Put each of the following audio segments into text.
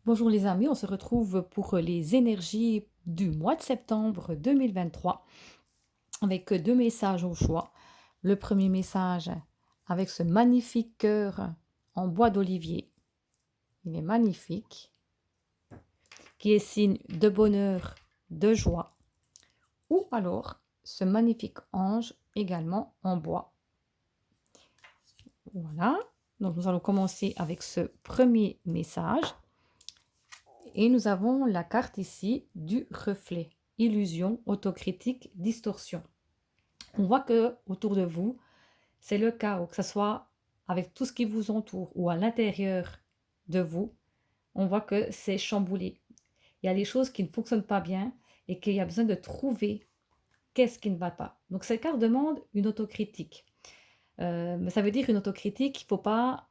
Bonjour les amis, on se retrouve pour les énergies du mois de septembre 2023 avec deux messages au choix. Le premier message avec ce magnifique cœur en bois d'olivier, il est magnifique, qui est signe de bonheur, de joie, ou alors ce magnifique ange également en bois. Voilà, donc nous allons commencer avec ce premier message. Et nous avons la carte ici du reflet, illusion, autocritique, distorsion. On voit que autour de vous, c'est le chaos, que ce soit avec tout ce qui vous entoure ou à l'intérieur de vous, on voit que c'est chamboulé. Il y a des choses qui ne fonctionnent pas bien et qu'il y a besoin de trouver qu'est-ce qui ne va pas. Donc cette carte demande une autocritique. Mais ça veut dire une autocritique, il ne faut pas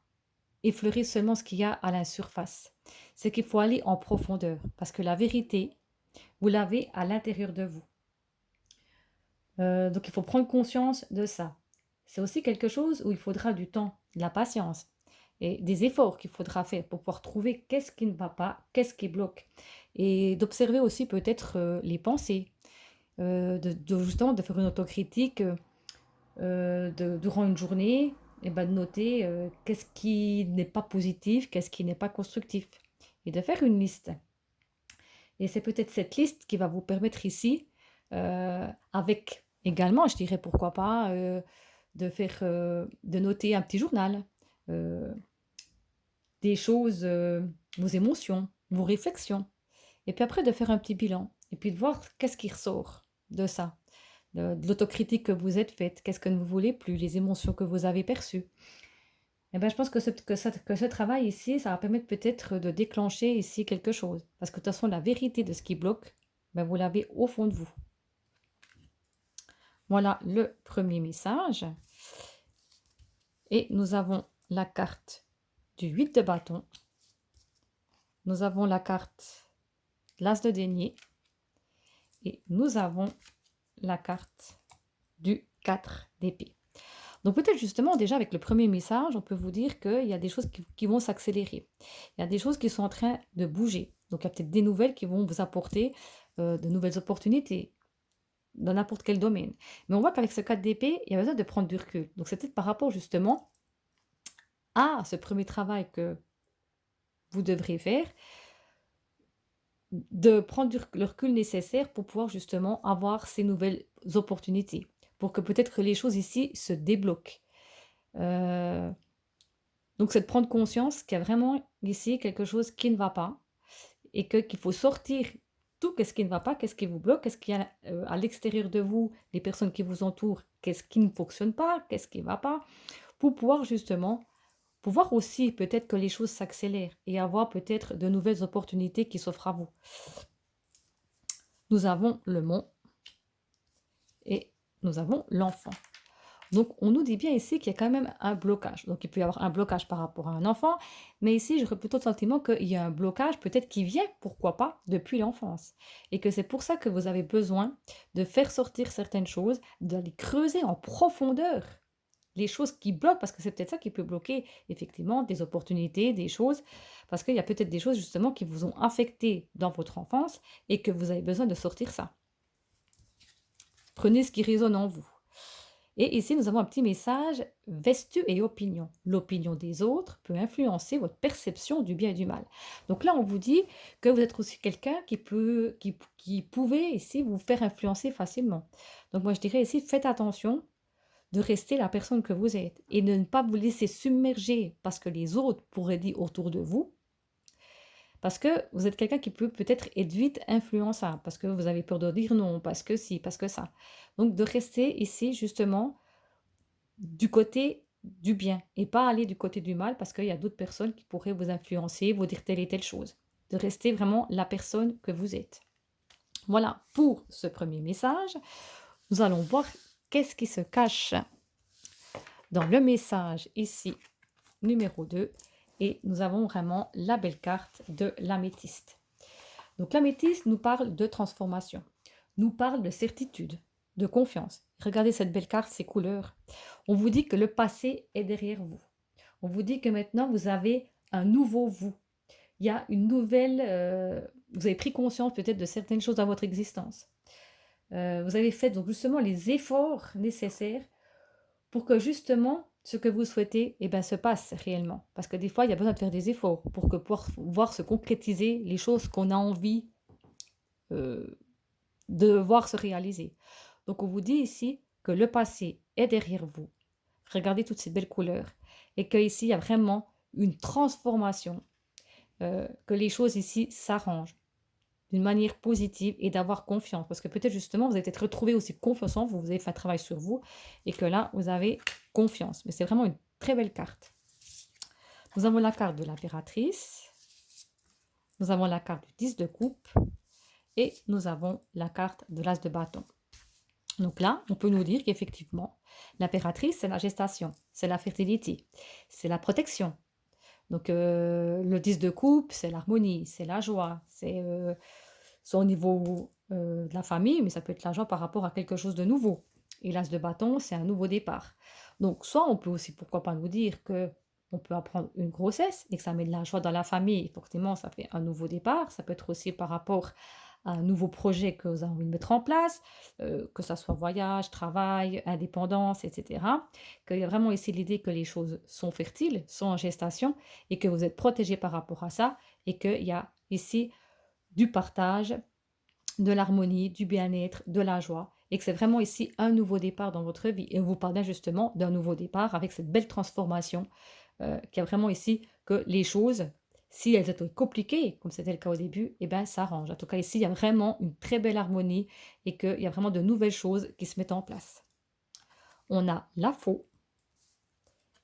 effleurer seulement ce qu'il y a à la surface. C'est qu'il faut aller en profondeur parce que la vérité, vous l'avez à l'intérieur de vous. Donc il faut prendre conscience de ça. C'est aussi quelque chose où il faudra du temps, de la patience et des efforts qu'il faudra faire pour pouvoir trouver qu'est-ce qui ne va pas, qu'est-ce qui bloque. Et d'observer aussi peut-être les pensées, justement de faire une autocritique durant une journée, et ben de noter qu'est-ce qui n'est pas positif, qu'est-ce qui n'est pas constructif. Et de faire une liste. Et c'est peut-être cette liste qui va vous permettre ici, avec également, je dirais pourquoi pas, de noter un petit journal, euh, des choses, vos émotions, vos réflexions. Et puis après, de faire un petit bilan. Et puis de voir qu'est-ce qui ressort de ça, de l'autocritique que vous êtes faite, qu'est-ce que vous ne voulez plus, les émotions que vous avez perçues. Et ben, je pense que ce travail ici, ça va permettre peut-être de déclencher ici quelque chose. Parce que de toute façon, la vérité de ce qui bloque, ben, vous l'avez au fond de vous. Voilà le premier message. Et nous avons la carte du 8 de bâton. Nous avons la carte l'as de denier. Et nous avons la carte du 4 d'épée. Donc peut-être justement déjà avec le premier message, on peut vous dire qu'il y a des choses qui vont s'accélérer. Il y a des choses qui sont en train de bouger. Donc il y a peut-être des nouvelles qui vont vous apporter de nouvelles opportunités dans n'importe quel domaine. Mais on voit qu'avec ce 4 d'épée, il y a besoin de prendre du recul. Donc c'est peut-être par rapport justement à ce premier travail que vous devrez faire, de prendre le recul nécessaire pour pouvoir justement avoir ces nouvelles opportunités, pour que peut-être que les choses ici se débloquent. Euh, donc c'est de prendre conscience qu'il y a vraiment ici quelque chose qui ne va pas et qu'il faut sortir tout ce qui ne va pas, qu'est-ce qui vous bloque, qu'est-ce qu'il y a à l'extérieur de vous, les personnes qui vous entourent, qu'est-ce qui ne fonctionne pas, qu'est-ce qui ne va pas, pour pouvoir justement pouvoir aussi peut-être que les choses s'accélèrent et avoir peut-être de nouvelles opportunités qui s'offrent à vous. Nous avons le mont et nous avons l'enfant. Donc, on nous dit bien ici qu'il y a quand même un blocage. Donc, il peut y avoir un blocage par rapport à un enfant, mais ici, j'aurais plutôt le sentiment qu'il y a un blocage peut-être qui vient, pourquoi pas, depuis l'enfance. Et que c'est pour ça que vous avez besoin de faire sortir certaines choses, d'aller creuser en profondeur les choses qui bloquent, parce que c'est peut-être ça qui peut bloquer effectivement des opportunités, des choses, parce qu'il y a peut-être des choses justement qui vous ont affecté dans votre enfance et que vous avez besoin de sortir ça. Prenez ce qui résonne en vous. Et ici, nous avons un petit message, vertu et opinion. L'opinion des autres peut influencer votre perception du bien et du mal. Donc là, on vous dit que vous êtes aussi quelqu'un qui pouvait ici vous faire influencer facilement. Donc moi, je dirais ici, faites attention de rester la personne que vous êtes et de ne pas vous laisser submerger parce que les autres pourraient dire autour de vous. Parce que vous êtes quelqu'un qui peut peut-être être vite influençable, parce que vous avez peur de dire non, parce que si, parce que ça. Donc de rester ici justement du côté du bien et pas aller du côté du mal parce qu'il y a d'autres personnes qui pourraient vous influencer, vous dire telle et telle chose. De rester vraiment la personne que vous êtes. Voilà pour ce premier message. Nous allons voir qu'est-ce qui se cache dans le message ici, numéro 2. Et nous avons vraiment la belle carte de l'améthyste. Donc l'améthyste nous parle de transformation, nous parle de certitude, de confiance. Regardez cette belle carte, ces couleurs. On vous dit que le passé est derrière vous. On vous dit que maintenant vous avez un nouveau vous, il y a une nouvelle, vous avez pris conscience peut-être de certaines choses dans votre existence. Vous avez fait donc justement les efforts nécessaires pour que justement ce que vous souhaitez, eh ben, se passe réellement. Parce que des fois, il y a besoin de faire des efforts pour que pour voir se concrétiser les choses qu'on a envie euh, de voir se réaliser. Donc on vous dit ici que le passé est derrière vous. Regardez toutes ces belles couleurs. Et qu'ici, il y a vraiment une transformation, que les choses ici s'arrangent d'une manière positive et d'avoir confiance. Parce que peut-être justement, vous avez peut-être retrouvé aussi confiance en vous, vous avez fait un travail sur vous et que là, vous avez confiance. Mais c'est vraiment une très belle carte. Nous avons la carte de l'impératrice, nous avons la carte du 10 de coupe et nous avons la carte de l'as de bâton. Donc là, on peut nous dire qu'effectivement, l'impératrice, c'est la gestation, c'est la fertilité, c'est la protection. Donc le 10 de coupe, c'est l'harmonie, c'est la joie, c'est au niveau de la famille, mais ça peut être la joie par rapport à quelque chose de nouveau. Et l'as de bâton, c'est un nouveau départ. Donc soit on peut aussi, pourquoi pas nous dire que on peut apprendre une grossesse et que ça met de la joie dans la famille, forcément ça fait un nouveau départ. Ça peut être aussi par rapport à un nouveau projet que vous avez envie de mettre en place, que ça soit voyage, travail, indépendance, etc. Qu'il y a vraiment ici l'idée que les choses sont fertiles, sont en gestation et que vous êtes protégé par rapport à ça et qu'il y a ici du partage, de l'harmonie, du bien-être, de la joie et que c'est vraiment ici un nouveau départ dans votre vie. Et on vous parle bien justement d'un nouveau départ avec cette belle transformation qui a vraiment ici que les choses, si elles étaient compliquées, comme c'était le cas au début, eh ben, ça arrange. En tout cas, ici, il y a vraiment une très belle harmonie et qu'il y a vraiment de nouvelles choses qui se mettent en place. On a la faux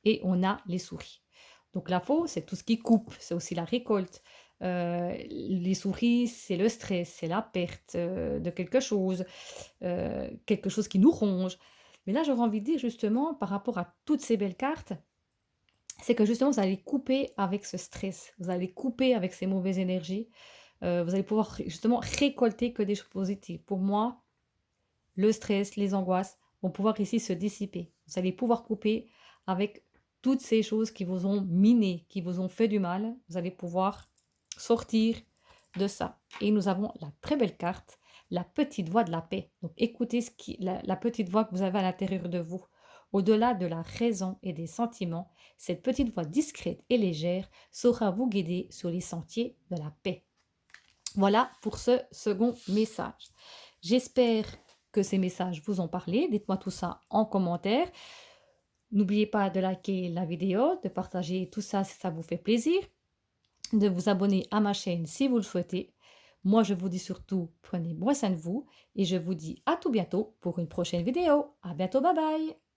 et on a les souris. Donc la faux, c'est tout ce qui coupe, c'est aussi la récolte. Les souris, c'est le stress, c'est la perte de quelque chose qui nous ronge. Mais là, j'aurais envie de dire justement, par rapport à toutes ces belles cartes, c'est que justement, vous allez couper avec ce stress, vous allez couper avec ces mauvaises énergies, vous allez pouvoir justement récolter que des choses positives. Pour moi, le stress, les angoisses vont pouvoir ici se dissiper. Vous allez pouvoir couper avec toutes ces choses qui vous ont miné, qui vous ont fait du mal. Vous allez pouvoir sortir de ça. Et nous avons la très belle carte, la petite voix de la paix. Donc écoutez la petite voix que vous avez à l'intérieur de vous. Au-delà de la raison et des sentiments, cette petite voix discrète et légère saura vous guider sur les sentiers de la paix. Voilà pour ce second message. J'espère que ces messages vous ont parlé. Dites-moi tout ça en commentaire. N'oubliez pas de liker la vidéo, de partager tout ça si ça vous fait plaisir, de vous abonner à ma chaîne si vous le souhaitez. Moi, je vous dis surtout, prenez bien soin de vous et je vous dis à tout bientôt pour une prochaine vidéo. À bientôt, bye bye!